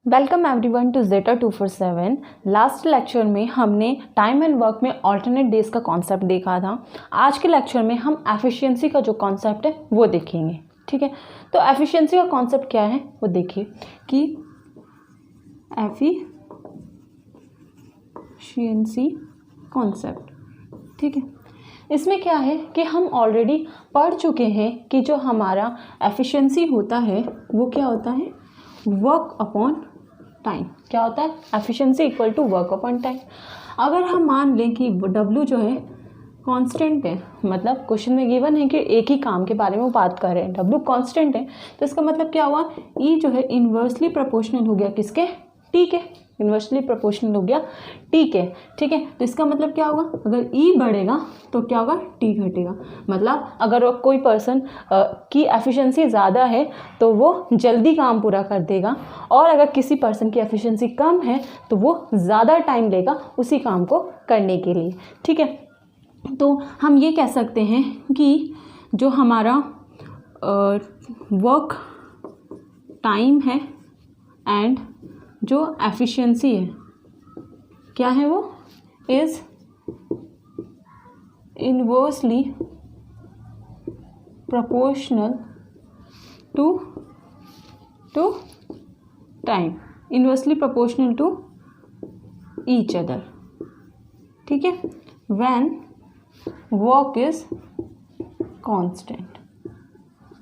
Welcome everyone to Zeta 247। Last lecture में हमने time and work में ऑल्टरनेट डेज का कॉन्सेप्ट देखा था। आज के लेक्चर में हम एफिशिएंसी का जो कॉन्सेप्ट है वो देखेंगे। ठीक है, तो एफिशिएंसी का कॉन्सेप्ट क्या है वो देखिए कि एफिशिएंसी कॉन्सेप्ट। ठीक है, इसमें क्या है कि हम ऑलरेडी पढ़ चुके हैं कि जो हमारा एफिशिएंसी होता है वो क्या होता है, वर्क अपॉन टाइम। क्या होता है, efficiency equal to work upon time. अगर हम मान लें कि W जो है कांस्टेंट है, मतलब क्वेश्चन में गिवन है कि एक ही काम के बारे में बात कर रहे हैं, W कांस्टेंट है, तो इसका मतलब क्या हुआ, E जो है इन्वर्सली प्रोपोर्शनल हो गया किसके, T के, इन्वर्सली प्रोपोर्शनल हो गया T के। ठीक है, तो इसका मतलब क्या होगा, अगर E बढ़ेगा तो क्या होगा, T घटेगा। मतलब अगर कोई पर्सन की एफिशिएंसी ज़्यादा है तो वो जल्दी काम पूरा कर देगा, और अगर किसी पर्सन की एफिशिएंसी कम है तो वो ज़्यादा टाइम लेगा उसी काम को करने के लिए। ठीक है, तो हम ये कह सकते हैं कि जो हमारा वर्क टाइम है एंड जो एफिशिएंसी है क्या है, वो is inversely proportional to time, inversely proportional to each other. ठीक है, व्हेन वर्क इज कांस्टेंट।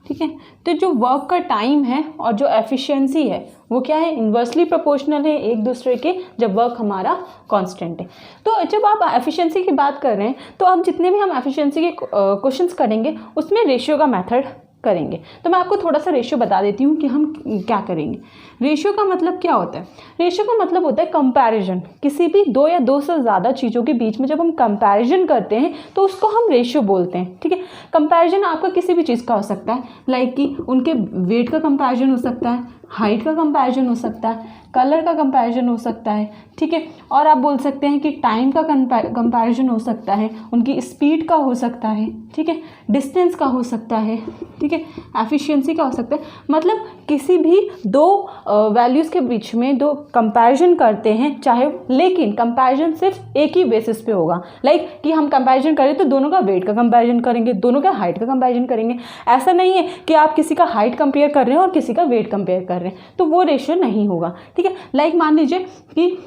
ठीक है, तो जो वर्क का टाइम है और जो एफिशिएंसी है वो क्या है, इन्वर्सली प्रोपोर्शनल है एक दूसरे के, जब वर्क हमारा कांस्टेंट है। तो जब आप एफिशिएंसी की बात कर रहे हैं तो अब जितने भी हम एफिशिएंसी के क्वेश्चंस करेंगे उसमें रेशियो का मेथड करेंगे। तो मैं आपको थोड़ा सा रेशियो बता देती हूँ कि हम क्या करेंगे। रेशियो का मतलब क्या होता है, रेशियो का मतलब होता है कंपैरिजन। किसी भी दो या दो से ज़्यादा चीज़ों के बीच में जब हम कंपैरिजन करते हैं तो उसको हम रेशियो बोलते हैं। ठीक है, कंपैरिजन आपका किसी भी चीज़ का हो सकता है, लाइक कि उनके वेट का कंपैरिजन हो सकता है, हाइट का कंपैरिजन हो सकता है, कलर का कंपैरिजन हो सकता है। ठीक है, और आप बोल सकते हैं कि टाइम का कंपैरिजन हो सकता है, उनकी स्पीड का हो सकता है, ठीक है, डिस्टेंस का हो सकता है, ठीक है, एफिशिएंसी का हो सकता है। मतलब किसी भी दो वैल्यूज़ के बीच में दो कंपैरिजन करते हैं, चाहे, लेकिन कंपैरिजन सिर्फ एक ही बेसिस पे होगा। लाइक कि हम कंपैरिजन करें तो दोनों का वेट का कंपैरिजन करेंगे, दोनों का हाइट का कंपैरिजन करेंगे। ऐसा नहीं है कि आप किसी का हाइट कंपेयर कर रहे हैं और किसी का वेट कंपेयर कर रहे हैं, तो वो रेशियो नहीं होगा। ठीक है, लाइक मान लीजिए कि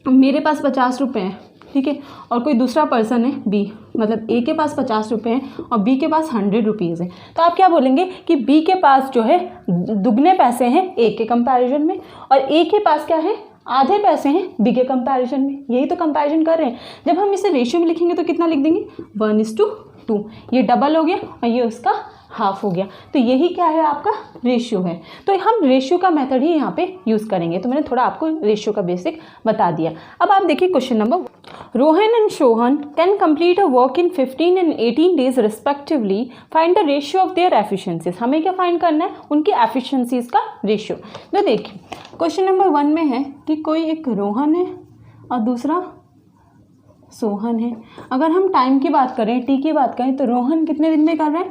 मेरे पास 50 रुपये हैं, ठीक है, और कोई दूसरा पर्सन है B, मतलब A के पास 50 रुपये हैं और B के पास 100 रुपीज़ हैं, तो आप क्या बोलेंगे कि B के पास जो है दुगने पैसे हैं A के कंपैरिजन में, और A के पास क्या है, आधे पैसे हैं B के कंपैरिजन में। यही तो कंपैरिजन कर रहे हैं। जब हम इसे रेशियो में लिखेंगे तो कितना लिख देंगे, 1:2। ये डबल हो गया और ये उसका हाफ हो गया, तो यही क्या है, आपका रेशियो है। तो हम रेशियो का मेथड ही यहाँ पे यूज़ करेंगे। तो मैंने थोड़ा आपको रेशियो का बेसिक बता दिया। अब आप देखिए question number, Rohan and Sohan can complete a work in 15 and 18 days respectively, find the ratio of their efficiencies. हमें क्या फाइंड करना है, उनकी एफिशिएंसीज का रेशियो। तो देखिए क्वेश्चन नंबर 1 में है कि कोई एक रोहन है और दूसरा सोहन है। अगर हम टाइम की बात करें, T की बात करें, तो रोहन कितने दिन में कर रहा है,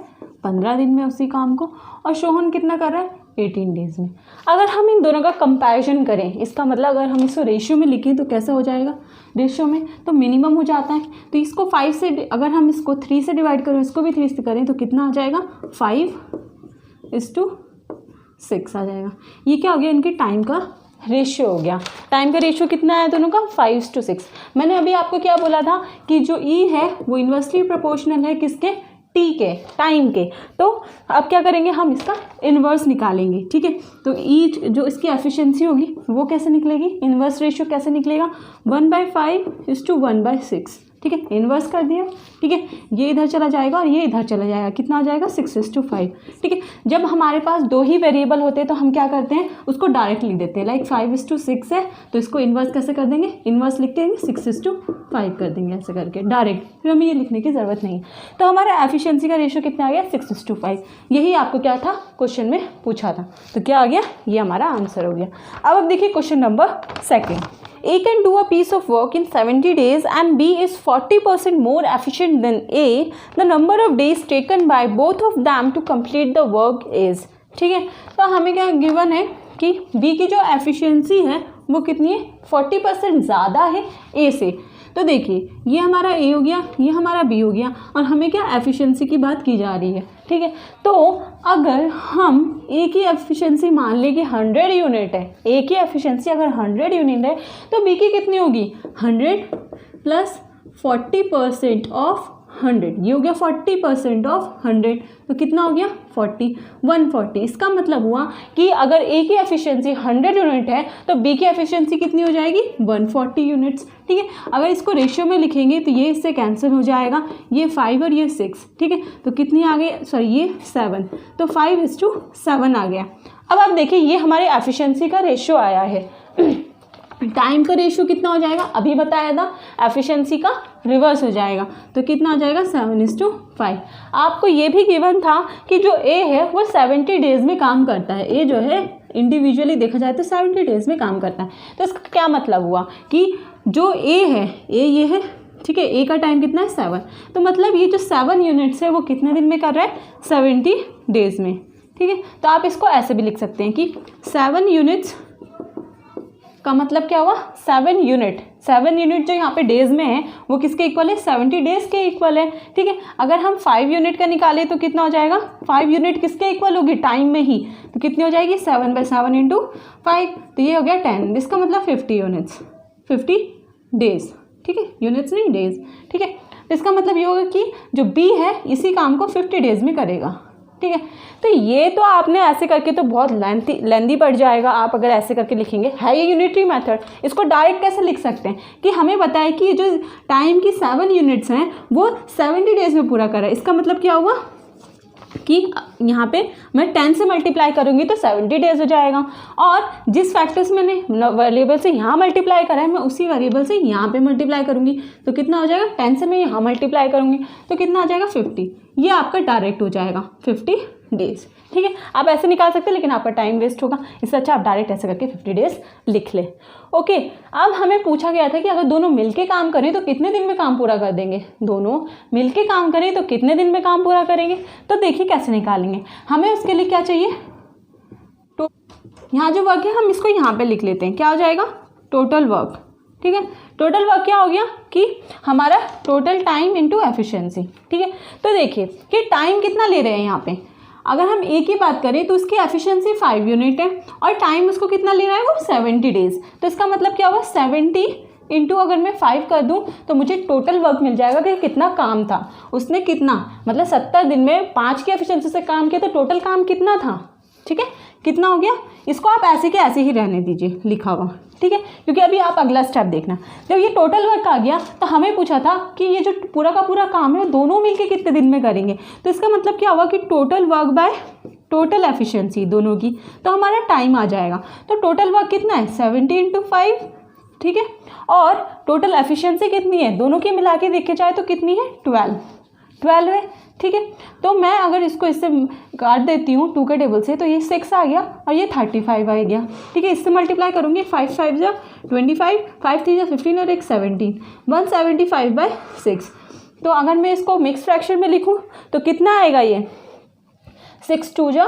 15 दिन में उसी काम को, और शोहन कितना कर रहा है, 18 डेज में। अगर हम इन दोनों का कंपैरिजन करें, इसका मतलब अगर हम इसको रेशियो में लिखें तो कैसा हो जाएगा, रेशियो में तो मिनिमम हो जाता है। तो इसको 5 से, अगर हम इसको 3 से डिवाइड करें, इसको भी 3 से करें, तो कितना आ जाएगा, 5:6 आ जाएगा। ये क्या हो गया, इनके टाइम का रेशियो हो गया। टाइम का रेशियो कितना है दोनों का, 5:6। मैंने अभी आपको क्या बोला था कि जो E है वो इन्वर्सली प्रोपोर्शनल है किसके, T के, टाइम के। तो अब क्या करेंगे, हम इसका इन्वर्स निकालेंगे। ठीक है, तो E जो इसकी एफिशिएंसी होगी वो कैसे निकलेगी, इन्वर्स रेशियो कैसे निकलेगा, 1/5:1/6। ठीक है, इन्वर्स कर दिया। ठीक है, ये इधर चला जाएगा और ये इधर चला जाएगा, कितना आ जाएगा, 6:5। ठीक है, जब हमारे पास दो ही वेरिएबल होते हैं तो हम क्या करते हैं, उसको डायरेक्ट लिख देते हैं। लाइक 5:6 है तो इसको इन्वर्स कैसे कर देंगे, इन्वर्स लिख देंगे 6:5 कर देंगे, ऐसे करके डायरेक्ट, फिर हमें ये लिखने की ज़रूरत नहीं है। तो हमारा एफिशिएंसी का रेशियो कितना आ गया, 6:5। यही आपको क्या था, क्वेश्चन में पूछा था, तो क्या आ गया, ये हमारा आंसर हो गया। अब देखिए question number 2। A can do a piece of work in 70 days and B is 40% more efficient than A. The number of days taken by both of them to complete the work is। ठीक है, तो हमें क्या given है कि B की जो efficiency है वो कितनी है, 40% ज़्यादा है ए से। तो देखिए ये हमारा ए हो गया, ये हमारा बी हो गया, और हमें क्या एफिशिएंसी की बात की जा रही है, ठीक है। तो अगर हम ए की एफिशिएंसी मान लें कि 100 यूनिट है, ए की एफिशिएंसी अगर 100 यूनिट है तो बी की कितनी होगी, 100 प्लस 40% ऑफ 100, ये हो गया 40% ऑफ 100, तो कितना हो गया 40, 140। इसका मतलब हुआ कि अगर ए की एफिशिएंसी 100 यूनिट है तो बी की एफिशिएंसी कितनी हो जाएगी, 140 यूनिट्स, ठीक है। अगर इसको रेशियो में लिखेंगे तो ये इससे कैंसिल हो जाएगा, ये 5 और ये 6, ठीक है। तो कितनी आ गई, सॉरी ये 7, तो 5:7 आ गया। अब आप देखिए ये हमारे एफिशिएंसी का रेशियो आया है। टाइम का रेशियो कितना हो जाएगा, अभी बताया था, एफिशिएंसी का रिवर्स हो जाएगा, तो कितना हो जाएगा 7:5। आपको ये भी गिवन था कि जो ए है वो 70 डेज में काम करता है, ए जो है इंडिविजुअली देखा जाए तो 70 डेज में काम करता है। तो इसका क्या मतलब हुआ कि जो ए है, ए ये है, ठीक है, ए का टाइम कितना है 7, तो मतलब ये जो 7 यूनिट्स है वो कितने दिन में कर रहा है, 70 डेज में, ठीक है। तो आप इसको ऐसे भी लिख सकते हैं कि 7 यूनिट्स का मतलब क्या हुआ, 7 यूनिट, 7 यूनिट जो यहाँ पे डेज में है वो किसके इक्वल है, 70 डेज के इक्वल है, ठीक है। अगर हम 5 यूनिट का निकालें तो कितना हो जाएगा, 5 यूनिट किसके इक्वल होगी, टाइम में ही, तो कितनी हो जाएगी 7/7 इंटू 5, तो ये हो गया 10, इसका मतलब 50 यूनिट्स, 50 डेज, ठीक है, यूनिट्स नहीं डेज, ठीक है। तो इसका मतलब ये होगा कि जो बी है इसी काम को 50 डेज में करेगा, ठीक है। तो ये तो आपने ऐसे करके तो बहुत लेंदी पड़ जाएगा, आप अगर ऐसे करके लिखेंगे, है ये यूनिटरी मेथड। इसको डायरेक्ट कैसे लिख सकते हैं कि हमें बताया कि जो टाइम की 7 यूनिट्स हैं वो 70 डेज में पूरा करा है। इसका मतलब क्या हुआ कि यहाँ पे मैं 10 से मल्टीप्लाई करूँगी तो 70 डेज हो जाएगा, और जिस फैक्टर से मैंने वेरिएबल से यहाँ मल्टीप्लाई करा है मैं उसी वेरिएबल से यहाँ पे मल्टीप्लाई करूँगी, तो कितना हो जाएगा, 10 से मैं यहाँ मल्टीप्लाई करूँगी तो कितना आ जाएगा 50, ये आपका डायरेक्ट हो जाएगा 50 डेज, ठीक है। आप ऐसे निकाल सकते हैं लेकिन आपका टाइम वेस्ट होगा, इससे अच्छा आप डायरेक्ट ऐसे करके 50 डेज लिख लें। ओके, अब हमें पूछा गया था कि अगर दोनों मिलके काम करें तो कितने दिन में काम पूरा कर देंगे, दोनों मिलके काम करें तो कितने दिन में काम पूरा करेंगे। तो देखिए कैसे निकालेंगे, हमें उसके लिए क्या चाहिए, तो यहाँ जो वर्क है हम इसको यहाँ पे लिख लेते हैं, क्या हो जाएगा टोटल वर्क, ठीक है। टोटल वर्क क्या हो गया कि हमारा टोटल टाइम इंटू एफिशिएंसी, ठीक है। तो देखिए कि टाइम कितना ले रहे हैं यहाँ पे, अगर हम ए की बात करें तो उसकी एफिशिएंसी 5 यूनिट है और टाइम उसको कितना ले रहा है, वो 70 डेज। तो इसका मतलब क्या हुआ, 70 इंटू अगर मैं 5 कर दूं तो मुझे टोटल वर्क मिल जाएगा कि कितना काम था उसने, कितना मतलब 70 दिन में 5 की एफिशिएंसी से काम किया तो टोटल काम कितना था, ठीक है, कितना हो गया। इसको आप ऐसे के ऐसे ही रहने दीजिए लिखा हुआ, ठीक है, क्योंकि अभी आप अगला स्टेप देखना। जब ये टोटल वर्क आ गया तो हमें पूछा था कि ये जो पूरा का पूरा काम है दोनों मिलके कितने दिन में करेंगे। तो इसका मतलब क्या हुआ कि total work by total efficiency दोनों की, तो हमारा टाइम आ जाएगा। तो टोटल वर्क कितना है 70 इंटू 5, ठीक है, और टोटल एफिशिएंसी कितनी है, दोनों की मिला के देखे जाए तो कितनी है 12 है, ठीक है। तो मैं अगर इसको इससे काट देती हूँ 2 के टेबल से तो ये 6 आ गया और ये 35 आ गया, ठीक है। इससे मल्टीप्लाई करूँगी 5 5 जा 25, 5 3 जा 15 और एक 17, 175/6। तो अगर मैं इसको मिक्स फ्रैक्शन में लिखूँ तो कितना आएगा, ये 6 2 जा,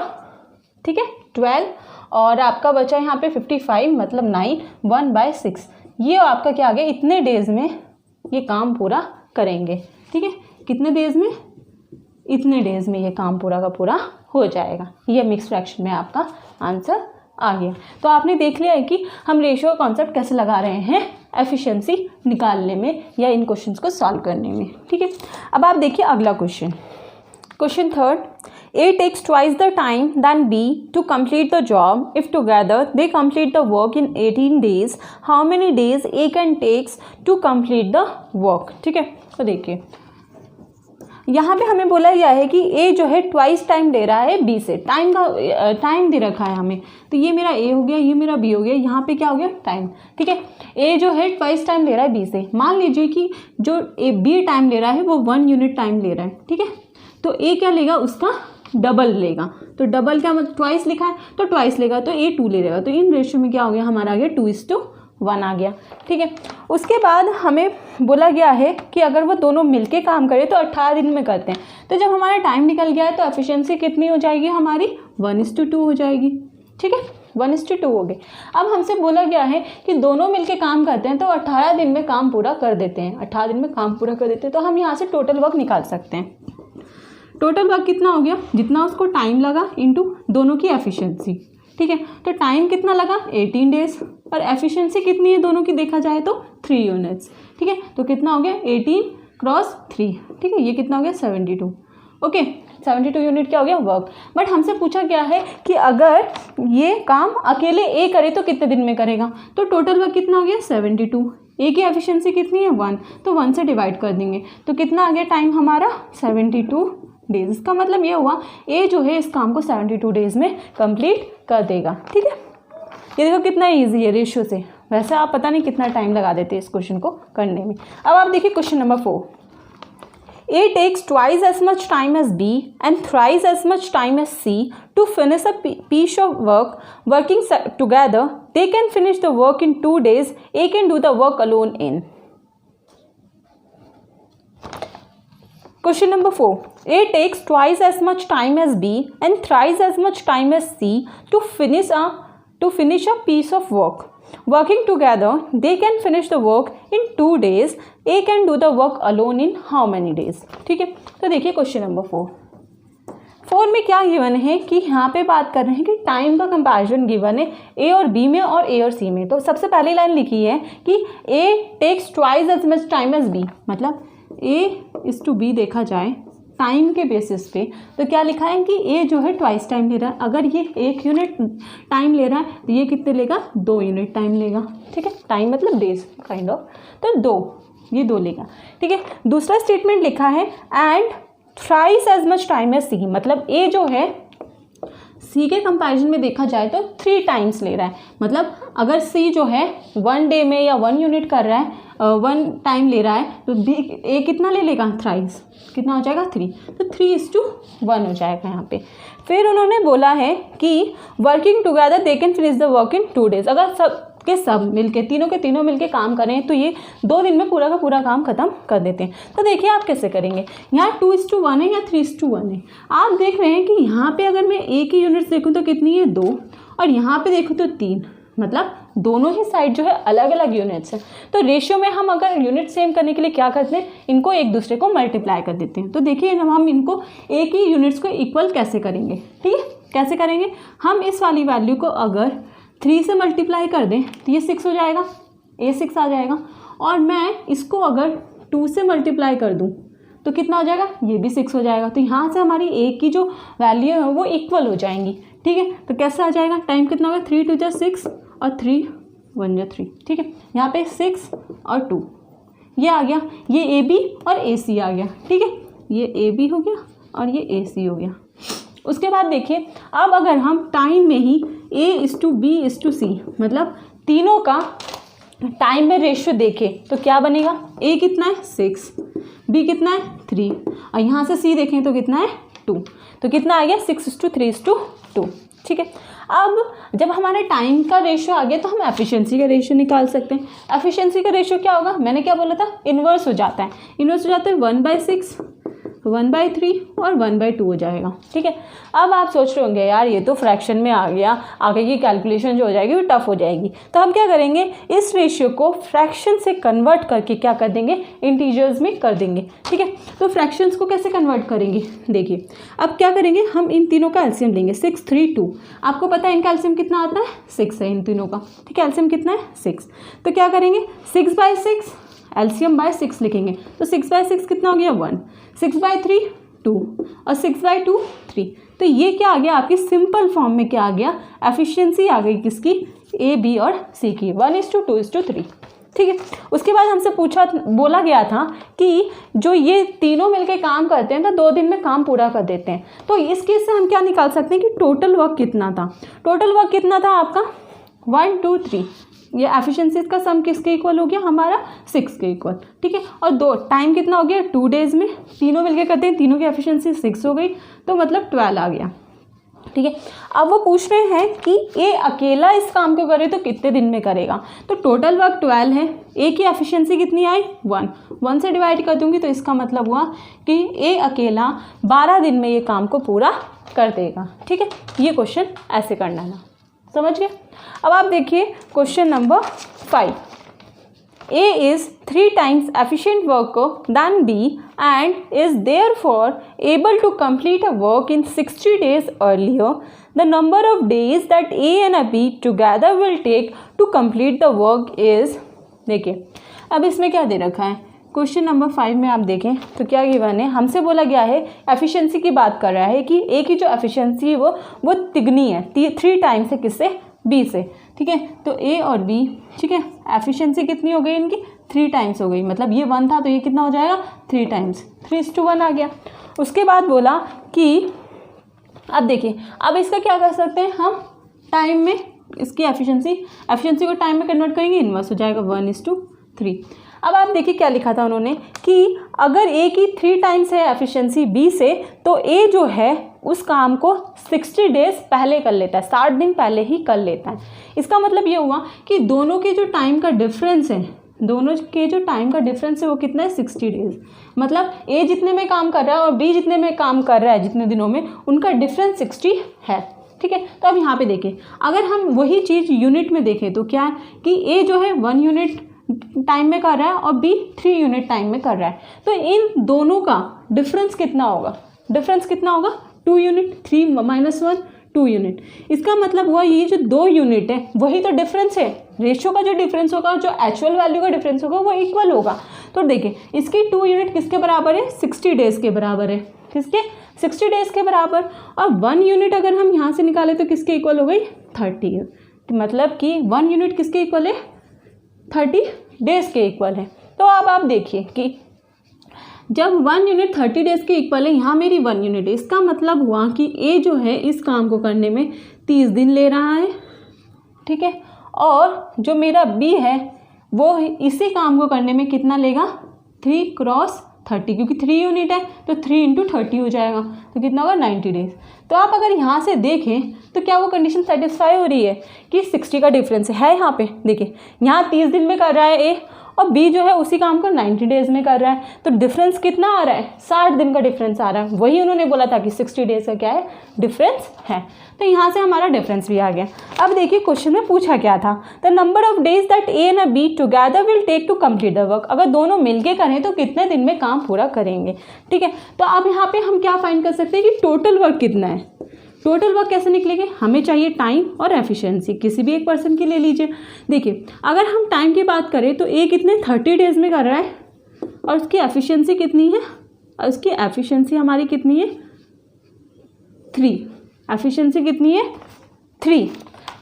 ठीक है 12, और आपका बचा यहाँ पे 55 मतलब 9, 1/6। ये आपका क्या आ गया, इतने डेज में ये काम पूरा करेंगे, ठीक है, कितने डेज में, इतने डेज में ये काम पूरा का पूरा हो जाएगा। ये मिक्स फ्रैक्शन में आपका आंसर आ गया। तो आपने देख लिया है कि हम रेशियो का कॉन्सेप्ट कैसे लगा रहे हैं एफिशिएंसी निकालने में या इन क्वेश्चंस को सॉल्व करने में, ठीक है। अब आप देखिए अगला question, question 3, A takes twice the time than B to complete the job. If together they complete the work in 18 days, how many days A can takes to complete the work? ठीक है, तो देखिए यहाँ पे हमें बोला गया है कि A जो है ट्वाइस टाइम ले रहा है B से, टाइम का टाइम दे रखा है हमें, तो ये मेरा A हो गया, ये मेरा B हो गया, यहाँ पे क्या हो गया टाइम, ठीक है। A जो है ट्वाइस टाइम ले रहा है B से, मान लीजिए कि जो B टाइम ले रहा है वो 1 यूनिट टाइम ले रहा है, ठीक है। तो A क्या लेगा, उसका डबल लेगा, तो डबल क्या मतलब ट्वाइस लिखा है तो ट्वाइस लेगा, तो A 2 ले लेगा, तो इन रेशियो में क्या हो गया हमारा आ गया 2:1 आ गया, ठीक है। उसके बाद हमें बोला गया है कि अगर वो दोनों मिलके काम करें तो 18 दिन में करते हैं। तो जब हमारा टाइम निकल गया है तो एफिशिएंसी कितनी हो जाएगी हमारी 1:2 हो जाएगी, ठीक है। 1:2 हो गए। अब हमसे बोला गया है कि दोनों मिलके काम करते हैं तो 18 दिन में काम पूरा कर देते हैं, 18 दिन में काम पूरा कर देते हैं। तो हम यहाँ से टोटल वर्क निकाल सकते हैं। टोटल वर्क कितना हो गया, जितना उसको टाइम लगा इंटू दोनों की एफिशिएंसी, ठीक है। तो टाइम कितना लगा 18 डेज, और एफिशिएंसी कितनी है दोनों की देखा जाए तो 3 यूनिट्स, ठीक है। तो कितना हो गया 18 क्रॉस 3, ठीक है। ये कितना हो गया 72, ओके। 72 यूनिट क्या हो गया वर्क। बट हमसे पूछा गया है कि अगर ये काम अकेले ए करे तो कितने दिन में करेगा। तो टोटल वर्क कितना हो गया 72, ए की एफिशिएंसी कितनी है 1, तो 1 से डिवाइड कर देंगे। तो कितना आ गया टाइम हमारा 72 डेज। इसका मतलब ये हुआ ए जो है इस काम को 72 डेज में कंप्लीट कर देगा, ठीक है। ये देखो कितना ईजी है रेशियो से, वैसे आप पता नहीं कितना टाइम लगा देते हैं इस क्वेश्चन को करने में। अब आप देखिए question number 4, A takes twice as much time as B and thrice as much time as C to finish a piece of work. Working together, they can finish the work in 2 days. A can do the work alone in. Question number 4. A takes twice as much time as B and thrice as much time as C to finish a piece of work. Working together, they can finish the work in 2 days. A can do the work alone in how many days? ठीक है। तो देखिए question number 4 में क्या given है कि यहाँ पे बात कर रहे हैं कि टाइम का कंपैरिजन गिवन है ए और बी में और ए और सी में। तो सबसे पहली लाइन लिखी है कि A takes twice as much time as B, मतलब ए इज टू बी देखा जाए टाइम के बेसिस पे, तो क्या लिखा है कि ए जो है ट्वाइस टाइम ले रहा है। अगर ये 1 यूनिट टाइम ले रहा है तो ये कितने लेगा 2 यूनिट टाइम लेगा, ठीक है। टाइम मतलब डेज काइंड ऑफ, तो 2 लेगा, ठीक है। दूसरा स्टेटमेंट लिखा है and thrice as much time as C, मतलब ए जो है सी के कंपैरिजन में देखा जाए तो 3 टाइम्स ले रहा है। मतलब अगर सी जो है 1 डे में या 1 यूनिट कर रहा है, 1 टाइम ले रहा है, तो बी ए कितना ले लेगा थ्राइस, कितना हो जाएगा 3, तो 3:1 हो जाएगा यहाँ पे। फिर उन्होंने बोला है कि working together they can finish the work in 2 days. अगर सब के सब मिलके तीनों के तीनों मिलके काम करें तो ये 2 दिन में पूरा का पूरा काम खत्म कर देते हैं। तो देखिए आप कैसे करेंगे, यहाँ 2:1 है या 3:1 है। आप देख रहे हैं कि यहाँ पे अगर मैं ए की यूनिट्स देखूँ तो कितनी है 2, और यहाँ पे देखूँ तो 3, मतलब दोनों ही साइड जो है अलग अलग यूनिट्स है। तो रेशियो में हम अगर यूनिट सेम करने के लिए क्या करते हैं, इनको एक दूसरे को मल्टीप्लाई कर देते हैं। तो देखिए हम इनको ए की यूनिट्स को इक्वल कैसे करेंगे, ठीक है। कैसे करेंगे, हम इस वाली वैल्यू को अगर 3 से मल्टीप्लाई कर दें तो ये 6 हो जाएगा, ए 6 आ जाएगा। और मैं इसको अगर 2 से मल्टीप्लाई कर दूं तो कितना हो जाएगा, ये भी 6 हो जाएगा। तो यहाँ से हमारी ए की जो वैल्यू है वो इक्वल हो जाएंगी, ठीक है। तो कैसे आ जाएगा, टाइम कितना होगा 3 2 जा 6 और 3 1 जा 3, ठीक है। यहाँ पे 6 और 2 ये आ गया, ये ए बी और ए सी आ गया, ठीक है। ये ए बी हो गया और ये ए सी हो गया। उसके बाद देखिए अब अगर हम टाइम में ही A:B:C, मतलब तीनों का टाइम में रेशियो देखें तो क्या बनेगा, ए कितना है 6, बी कितना है 3, और यहाँ से सी देखें तो कितना है 2, तो कितना आ गया 6:3:2, ठीक है। अब जब हमारे टाइम का रेशियो आ गया तो हम एफिशिएंसी का रेशियो निकाल सकते हैं। एफिशिएंसी का रेशियो क्या होगा, मैंने क्या बोला था, इन्वर्स हो जाता है। इन्वर्स हो जाता है 1/6, 1/3 और 1/2 हो जाएगा, ठीक है। अब आप सोच रहे होंगे यार ये तो फ्रैक्शन में आ गया, आगे की कैलकुलेशन जो हो जाएगी वो टफ हो जाएगी। तो हम क्या करेंगे, इस रेशियो को फ्रैक्शन से कन्वर्ट करके क्या कर देंगे, इंटीजर्स में कर देंगे, ठीक है। तो फ्रैक्शंस को कैसे कन्वर्ट करेंगे, देखिए अब क्या करेंगे, हम इन तीनों का एलसीएम लेंगे 6 3 2। आपको पता है इनका एलसीएम कितना आता है 6 है इन तीनों का, ठीक है। एलसीएम कितना है 6, तो क्या करेंगे 6/6 एलसीएम बाय 6 लिखेंगे। तो 6/6 कितना हो गया 1, 6/3 2 और 6/2 3। तो ये क्या आ गया, आपकी सिंपल फॉर्म में क्या आ गया, एफिशिएंसी आ गई किसकी, ए बी और सी की 1:2:3, ठीक है। उसके बाद हमसे बोला गया था कि जो ये तीनों मिलके काम करते हैं तो 2 दिन में काम पूरा कर देते हैं। तो इस केस से हम क्या निकाल सकते हैं कि टोटल वर्क कितना था। टोटल वर्क कितना था आपका 1 2 3, ये एफिशिएंसी का सम किसके इक्वल हो गया, हमारा 6 के इक्वल, ठीक है। और 2 टाइम कितना हो गया 2 डेज में, तीनों मिलके करते हैं, तीनों की एफिशिएंसी 6 हो गई, तो मतलब 12 आ गया, ठीक है। अब वो पूछ रहे हैं कि ए अकेला इस काम को करे तो कितने दिन में करेगा। तो टोटल वर्क 12 है, ए की एफिशिएंसी कितनी आई 1 से डिवाइड कर दूंगी, तो इसका मतलब हुआ कि ए अकेला 12 दिन में ये काम को पूरा कर देगा, ठीक है। ये क्वेश्चन ऐसे करना है। समझ गए। अब आप देखिए question number 5, A is 3 times efficient worker than B and is therefore able to complete a work in 60 days earlier. The number of days that A and B together will take to complete the work is, देखिए अब इसमें क्या दे रखा है, question number 5 में आप देखें तो क्या गिवन है, हमसे बोला गया है एफिशिएंसी की बात कर रहा है कि ए की जो एफिशिएंसी है वो तिगनी है 3 टाइम्स है किससे, बी से, ठीक है। तो ए और बी, ठीक है, एफिशिएंसी कितनी हो गई इनकी, 3 टाइम्स हो गई, मतलब ये 1 था तो ये कितना हो जाएगा 3 टाइम्स, 3:1 आ गया। उसके बाद बोला कि अब देखिए अब इसका क्या कर सकते हैं हम, टाइम में इसकी एफिशिएंसी को टाइम में कन्वर्ट करेंगे, इन्वर्स हो जाएगा 1:3। अब आप देखिए क्या लिखा था उन्होंने कि अगर ए की 3 टाइम्स है एफिशिएंसी बी से, तो ए जो है उस काम को 60 डेज पहले कर लेता है, 60 दिन पहले ही कर लेता है। इसका मतलब ये हुआ कि दोनों के जो टाइम का डिफरेंस है, वो कितना है 60 डेज, मतलब ए जितने में काम कर रहा है और बी जितने में काम कर रहा है जितने दिनों में, उनका डिफरेंस 60 है, ठीक है। तो अब यहाँ पे देखें, अगर हम वही चीज़ यूनिट में देखें तो क्या है कि ए जो है 1 यूनिट टाइम में कर रहा है और बी 3 यूनिट टाइम में कर रहा है, तो इन दोनों का डिफरेंस कितना होगा, 2 यूनिट, 3 - 1 2 यूनिट। इसका मतलब हुआ ये जो 2 यूनिट है वही तो डिफरेंस है, रेशियो का जो डिफरेंस होगा, जो एक्चुअल वैल्यू का डिफरेंस होगा वो इक्वल होगा। तो देखिए इसकी 2 यूनिट किसके बराबर है, 60 डेज के बराबर है, किसके 60 डेज के बराबर, और 1 यूनिट अगर हम यहाँ से निकालें तो किसके इक्वल हो गई 30, मतलब कि 1 यूनिट किसके इक्वल है 30 डेज के इक्वल है। तो अब आप देखिए कि जब 1 यूनिट 30 डेज के इक्वल है, यहाँ मेरी 1 यूनिट है, इसका मतलब हुआ कि ए जो है इस काम को करने में 30 दिन ले रहा है, ठीक है, और जो मेरा बी है वो इसी काम को करने में कितना लेगा 3×30, क्योंकि 3 यूनिट है तो 3 × 30 हो जाएगा, तो कितना होगा 90 डेज। तो आप अगर यहाँ से देखें तो क्या वो कंडीशन सेटिस्फाई हो रही है कि 60 का डिफरेंस है यहाँ पे, देखिए यहाँ 30 दिन में कर रहा है ए और बी जो है उसी काम को 90 डेज में कर रहा है, तो डिफरेंस कितना आ रहा है 60 दिन का डिफरेंस आ रहा है, वही उन्होंने बोला था कि 60 डेज का क्या है डिफरेंस है। तो यहाँ से हमारा डिफरेंस भी आ गया। अब देखिए क्वेश्चन में पूछा क्या था, the number of days that A and B together will take to complete the work, अगर दोनों मिलके करें तो कितने दिन में काम पूरा करेंगे, ठीक है। तो अब यहाँ पे हम क्या फाइंड कर सकते हैं कि टोटल वर्क कितना है, टोटल वर्क कैसे निकलेंगे, हमें चाहिए टाइम और एफिशिएंसी, किसी भी एक पर्सन की ले लीजिए। देखिए अगर हम टाइम की बात करें तो ए कितने 30 डेज में कर रहा है और उसकी एफिशिएंसी कितनी है, और उसकी एफिशिएंसी हमारी कितनी है 3, एफिशिएंसी कितनी है 3,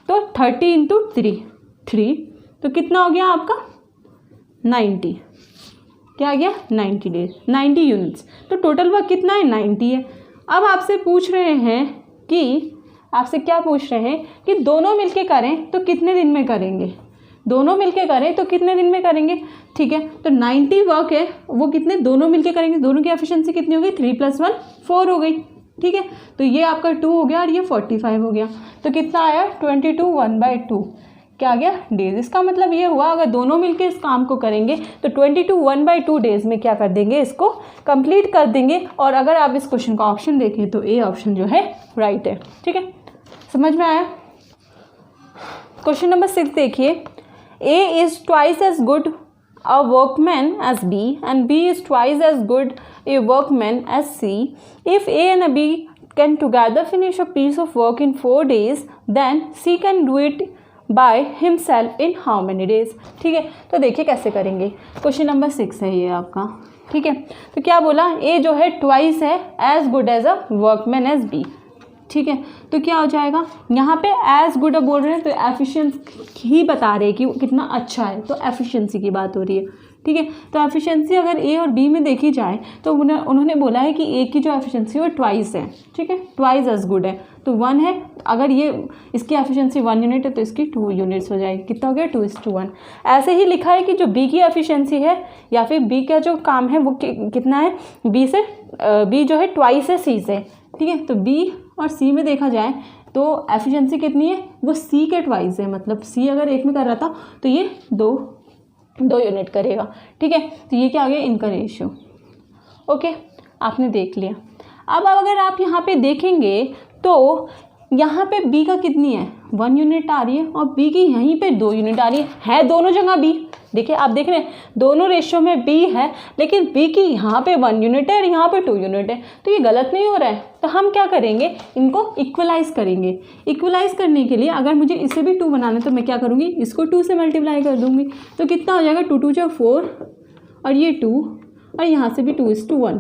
तो 30 × 3 तो कितना हो गया आपका 90, क्या आ गया 90 डेज, 90 यूनिट्स, तो टोटल वर्क कितना है 90 है। अब आपसे पूछ रहे हैं कि आपसे क्या पूछ रहे हैं कि दोनों मिलके करें तो कितने दिन में करेंगे, दोनों मिलके करें तो कितने दिन में करेंगे, ठीक है। तो 90 वर्क है वो कितने दोनों मिलके करेंगे, दोनों की एफिशिएंसी कितनी हो गई 3 + 1 4 हो गई, ठीक है। तो ये आपका 2 हो गया और ये 45 हो गया, तो कितना आया 22 1/2 क्या आ गया डेज। इसका मतलब ये हुआ अगर दोनों मिलके इस काम को करेंगे तो 22 1/2 डेज में क्या कर देंगे, इसको कंप्लीट कर देंगे। और अगर आप इस क्वेश्चन का ऑप्शन देखें तो ए ऑप्शन जो है राइट है, ठीक है, समझ में आया। क्वेश्चन नंबर 6 देखिए, A is twice as good a workman as B and B is twice as good a workman as C. If A and B can together finish a piece of work in 4 days, then C can do it by himself in how many days? ठीक है, तो देखिए कैसे करेंगे। Question number 6 है ये आपका, ठीक है। तो क्या बोला, A जो है ट्वाइस है as good as a workman as B, ठीक है। तो क्या हो जाएगा, यहाँ पे एज गुड बोल रहे हैं तो एफिशिएंसी ही बता रहे हैं कि वो कितना अच्छा है, तो एफिशिएंसी की बात हो रही है, ठीक है। तो एफिशिएंसी अगर ए और बी में देखी जाए तो उन्होंने बोला है कि ए की जो एफिशिएंसी वो ट्वाइस है, ठीक है, ट्वाइस एज गुड है, तो 1 है, अगर ये इसकी एफिशिएंसी 1 यूनिट है तो इसकी 2 यूनिट्स हो जाएगी, कितना हो गया 2:1। ऐसे ही लिखा है कि जो बी की एफिशिएंसी है या फिर बी का जो काम है वो कितना है, बी जो है ट्वाइस है सी से, ठीक है। तो बी और सी में देखा जाए तो एफिशिएंसी कितनी है, वो सी के ट्वाइस है, मतलब सी अगर 1 में कर रहा था तो ये 2 यूनिट करेगा, ठीक है। तो ये क्या आ गया इनका रेशियो, ओके, आपने देख लिया। अब अगर आप यहाँ पे देखेंगे तो यहाँ पे बी का कितनी है 1 यूनिट आ रही है और बी की यहीं पे 2 यूनिट आ रही है दोनों जगह बी। देखिए आप देख रहे हैं दोनों रेशियो में बी है, लेकिन बी की यहाँ पे 1 यूनिट है और यहाँ पे 2 यूनिट है, तो ये गलत नहीं हो रहा है। तो हम क्या करेंगे, इनको इक्वलाइज करेंगे। इक्वलाइज करने के लिए अगर मुझे इसे भी 2 बनाना है तो मैं क्या करूँगी, इसको 2 से मल्टीप्लाई कर दूँगी। तो कितना हो जाएगा, 2 2 जा 4 और ये 2 और यहाँ से भी 2:1।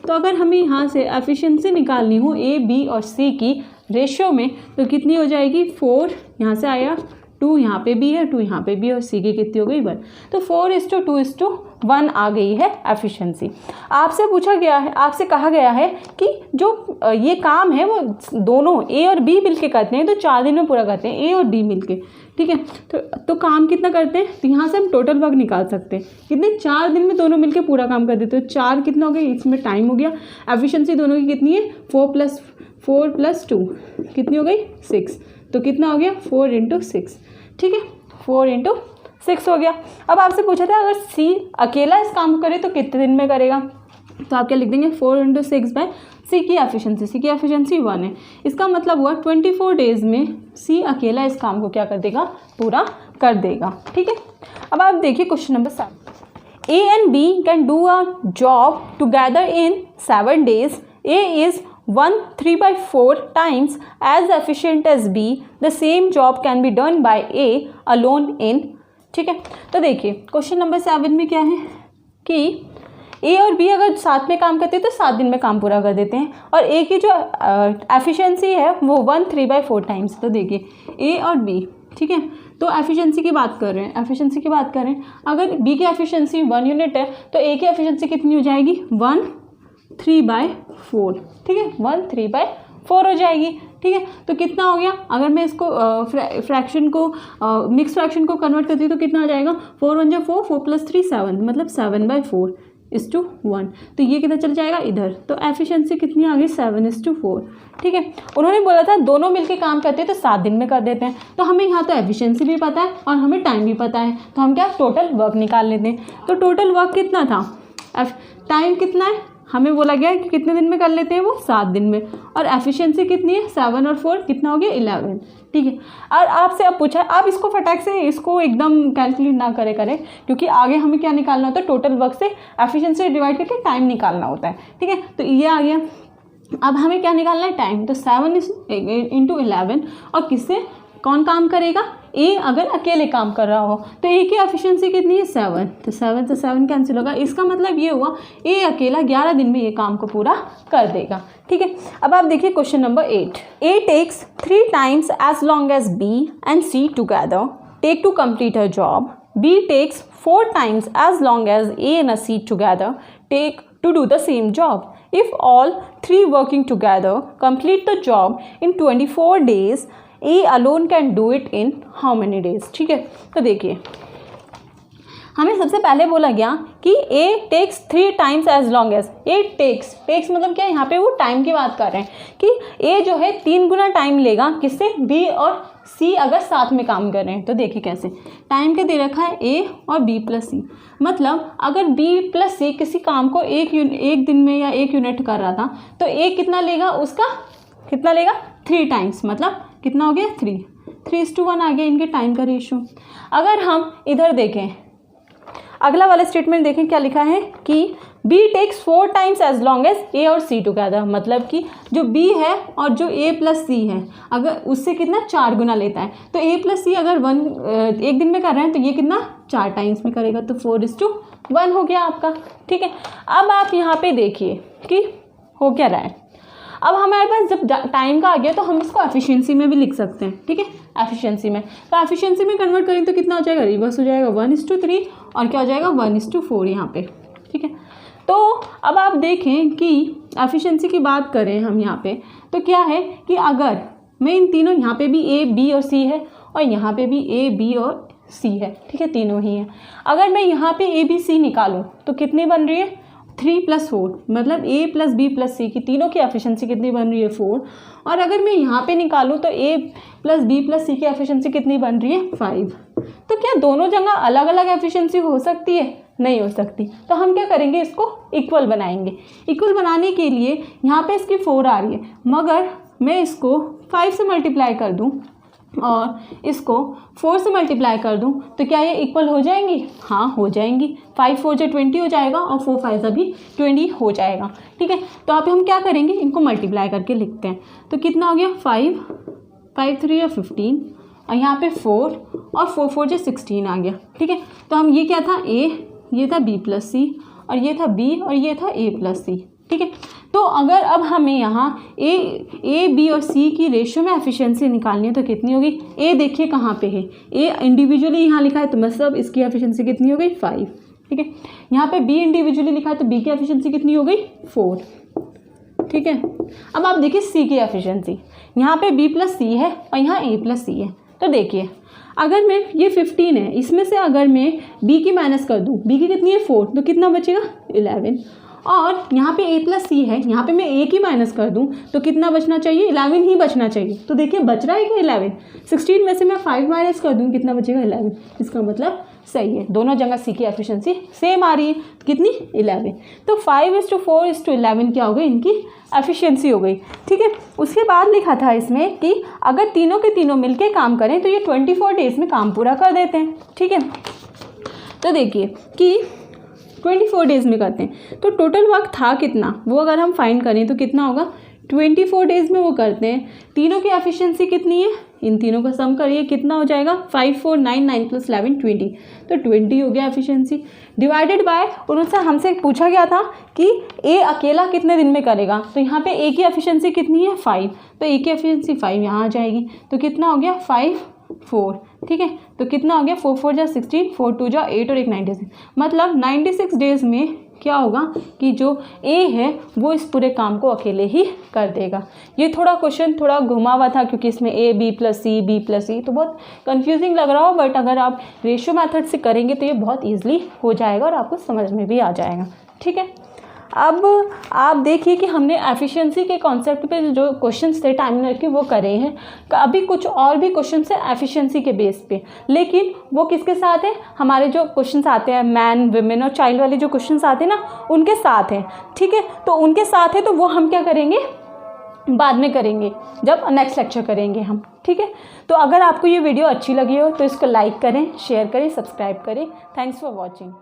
तो अगर हमें यहाँ से एफिशिएंसी निकालनी हो ए बी और सी की रेशियो में तो कितनी हो जाएगी, 4 यहाँ से आया, 2 यहाँ पे भी है, 2 यहाँ पे भी, और सी की कितनी हो गई 1। तो 4:2:1 आ गई है एफिशिएंसी। आपसे पूछा गया है, आपसे कहा गया है कि जो ये काम है वो दोनों ए और बी मिलके करते हैं, तो 4 दिन में पूरा करते हैं ए और बी मिलके, ठीक है। तो काम कितना करते हैं, तो यहाँ से हम टोटल वर्क निकाल सकते हैं कितने, 4 दिन में दोनों मिलके पूरा काम कर देते हैं। 4 कितना हो गया, इसमें टाइम हो गया, एफिशिएंसी दोनों की कितनी है, 4 + 2 कितनी हो गई, 6। तो कितना हो गया, 4 × 6, ठीक है, 4 × 6 हो गया। अब आपसे पूछा था अगर सी अकेला इस काम को करे तो कितने दिन में करेगा, तो आप क्या लिख देंगे, 4 × 6 बाय सी की एफिशिएंसी 1 है। इसका मतलब हुआ 24 डेज में सी अकेला इस काम को क्या कर देगा, पूरा कर देगा, ठीक है। अब आप देखिए question number 7। A and B can do a job together in 7 days. A is 1/3/4 times as efficient as B. The same job can be done by A alone in, ठीक है। तो देखिए क्वेश्चन नंबर 7 में क्या है कि ए और B अगर साथ में काम करते हैं तो 7 दिन में काम पूरा कर देते हैं, और ए की जो एफिशिएंसी है वो 1/3/4 टाइम्स। तो देखिए ए और बी, ठीक है, तो एफिशिएंसी की बात कर रहे हैं, अगर बी की एफिशिएंसी 1 यूनिट है तो ए की एफिशिएंसी कितनी हो जाएगी, 1/3/4, ठीक है, 1/3/4 हो जाएगी, ठीक है। तो कितना हो गया, अगर मैं इसको फ्रैक्शन को मिक्स फ्रैक्शन को कन्वर्ट करती हूँ तो कितना हो जाएगा, 4 × 1 = 4, 4 + 3 7, मतलब 7/4:1। तो ये कितना चल जाएगा इधर, तो एफिशिएंसी कितनी आ गई, 7:4, ठीक है। उन्होंने बोला था दोनों मिलके काम करते हैं तो 7 दिन में कर देते हैं, तो हमें यहाँ तो एफिशिएंसी भी पता है और हमें टाइम भी पता है, तो हम क्या टोटल वर्क निकाल लेते हैं। तो टोटल वर्क कितना था, टाइम कितना है, हमें बोला गया है कि कितने दिन में कर लेते हैं, वो 7 दिन में, और एफिशिएंसी कितनी है, 7 और 4 कितना हो गया, 11, ठीक है। और आपसे अब पूछा, आप इसको फटाक से इसको एकदम कैलकुलेट ना करें, क्योंकि आगे हमें क्या निकालना होता है, टोटल वर्क से एफिशिएंसी डिवाइड करके टाइम निकालना होता है, ठीक है। तो ये आ गया, अब हमें क्या निकालना है, टाइम। तो 7 × 11, और किससे कौन काम करेगा, ए अगर अकेले काम कर रहा हो तो ए की एफिशिएंसी कितनी है, 7, तो 7 से 7 कैंसिल होगा। इसका मतलब ये हुआ ए अकेला 11 दिन में ये काम को पूरा कर देगा, ठीक है। अब आप देखिए question number 8। A takes 3 times as long as B and C together take to complete her job. B takes 4 times as long as A and C together take to do the same job. If all 3 working together complete the job in 24 days, A alone can do it in how many days, ठीक है। तो देखिए हमें सबसे पहले बोला गया कि A takes 3 times as long as, A takes मतलब क्या, यहाँ पे वो टाइम की बात कर रहे हैं कि A जो है 3 गुना टाइम लेगा, किससे, B और C अगर साथ में काम कर रहे हैं। तो देखिए कैसे, टाइम के दे रखा है A और B + C, मतलब अगर B + C किसी काम को एक दिन में या 1 यूनिट कर रहा था तो A कितना लेगा, उसका कितना लेगा, 3 times, मतलब कितना हो गया, 3:1 आ गया इनके टाइम का रेशियो। अगर हम इधर देखें, अगला वाला स्टेटमेंट देखें क्या लिखा है कि B takes 4 times as long as A और C together, मतलब कि जो B है और जो A + C है अगर उससे कितना 4 गुना लेता है, तो A + C अगर 1 दिन में कर रहे हैं तो ये कितना 4 टाइम्स में करेगा, तो 4:1 हो गया आपका, ठीक है। अब आप यहाँ पे देखिए कि हो क्या रहा है। अब हमारे पास जब टाइम का आ गया तो हम इसको एफिशिएंसी में भी लिख सकते हैं, ठीक है, एफिशिएंसी में। तो एफिशिएंसी में कन्वर्ट करें तो कितना हो जाएगा, रिवर्स हो जाएगा, 1:3, और क्या हो जाएगा 1:4 यहाँ पे, ठीक है। तो अब आप देखें कि एफिशिएंसी की बात करें हम यहाँ पे तो क्या है कि अगर मैं इन तीनों, यहाँ पे भी A B और C है और यहाँ पे भी A B और C है, ठीक है, तीनों ही हैं। अगर मैं यहाँ पे A B C निकालूँ तो कितनी बन रही है, 3 + 4, मतलब A + B + C की तीनों की एफिशिएंसी कितनी बन रही है, 4। और अगर मैं यहाँ पे निकालूँ तो A + B + C की एफिशिएंसी कितनी बन रही है, 5। तो क्या दोनों जगह अलग अलग एफिशिएंसी हो सकती है, नहीं हो सकती। तो हम क्या करेंगे, इसको इक्वल बनाएंगे। इक्वल बनाने के लिए यहाँ पे इसकी 4 आ रही है, मगर मैं इसको 5 से मल्टीप्लाई कर दूँ और इसको 4 से मल्टीप्लाई कर दूं तो क्या ये इक्वल हो जाएंगी? हाँ हो जाएंगी। 5 4 से 20 हो जाएगा और 4 5 से भी 20 हो जाएगा। ठीक है, तो आप हम क्या करेंगे, इनको मल्टीप्लाई करके लिखते हैं। तो कितना हो गया? 5 5 3 या 15 और यहाँ पे 4 और 4 4 से 16 आ गया। ठीक है, तो हम ये क्या था? a, ये था b प्लस सी और ये था b और ये था a प्लस सी। ठीक है, तो अगर अब हमें यहाँ ए बी और सी की रेशियो में एफिशिएंसी निकालनी है तो कितनी होगी? ए देखिए कहाँ पे है, ए इंडिविजुअली यहाँ लिखा है तो मतलब इसकी एफिशिएंसी कितनी हो गई? 5। ठीक है, यहाँ पे बी इंडिविजुअली लिखा है तो बी की एफिशिएंसी कितनी हो गई? 4। ठीक है, अब आप देखिए सी की एफिशिएंसी, यहाँ पे बी प्लस सी है और यहाँ ए प्लस सी है। तो देखिए अगर मैं ये 15 है, इसमें से अगर मैं बी की माइनस कर दूँ, बी की कितनी है? 4, तो कितना बचेगा? 11। और यहाँ पे a प्लस सी है, यहाँ पे मैं a की माइनस कर दूँ तो कितना बचना चाहिए? 11 ही बचना चाहिए। तो देखिए बच रहा है कि 11, 16 में से मैं 5 माइनस कर दूँ, कितना बचेगा? 11। इसका मतलब सही है, दोनों जगह सी की एफिशिएंसी सेम आ रही है। कितनी? 11। तो 5:4:11 क्या हो गई? इनकी एफिशिएंसी हो गई। ठीक है, उसके बाद लिखा था इसमें कि अगर तीनों के तीनों मिलके काम करें तो ये 24 डेज में काम पूरा कर देते हैं। ठीक है, तो देखिए कि 24 डेज में करते हैं तो टोटल वर्क था कितना, वो अगर हम फाइंड करें तो कितना होगा? 24 डेज में वो करते हैं। तीनों की एफिशिएंसी कितनी है? इन तीनों का सम करिए, कितना हो जाएगा? 5 4 9 9 + 11 20। तो 20 हो गया एफिशिएंसी। डिवाइडेड बाय, उनसे हमसे पूछा गया था कि ए अकेला कितने दिन में करेगा, तो यहाँ पे ए की एफिशिएंसी कितनी है? 5। तो ए की एफिशिएंसी 5 यहाँ आ जाएगी। तो कितना हो गया? 5 4। ठीक है, तो कितना हो गया? 4 4 जा 16, 4 2 जा 8 और 1 96। मतलब 96 डेज में क्या होगा कि जो ए है वो इस पूरे काम को अकेले ही कर देगा। ये थोड़ा क्वेश्चन थोड़ा घुमा हुआ था क्योंकि इसमें a b plus C b plus C, तो बहुत कंफ्यूजिंग लग रहा हो, बट अगर आप रेशियो मेथड से करेंगे तो ये बहुत ईजिली हो जाएगा और आपको समझ में भी आ जाएगा। ठीक है, अब आप देखिए कि हमने एफिशिएंसी के कॉन्सेप्ट पे जो क्वेश्चंस थे टाइमर के वो करे हैं। अभी कुछ और भी क्वेश्चंस है एफिशिएंसी के बेस पे, लेकिन वो किसके साथ है? हमारे जो क्वेश्चंस आते हैं मैन वुमेन और चाइल्ड वाले जो क्वेश्चंस आते हैं ना, उनके साथ हैं। ठीक है, तो उनके साथ है तो वो हम क्या करेंगे? बाद में करेंगे, जब नेक्स्ट लेक्चर करेंगे हम। ठीक है, तो अगर आपको ये वीडियो अच्छी लगी हो तो इसको लाइक करें, शेयर करें, सब्सक्राइब करें। Thanks for watching.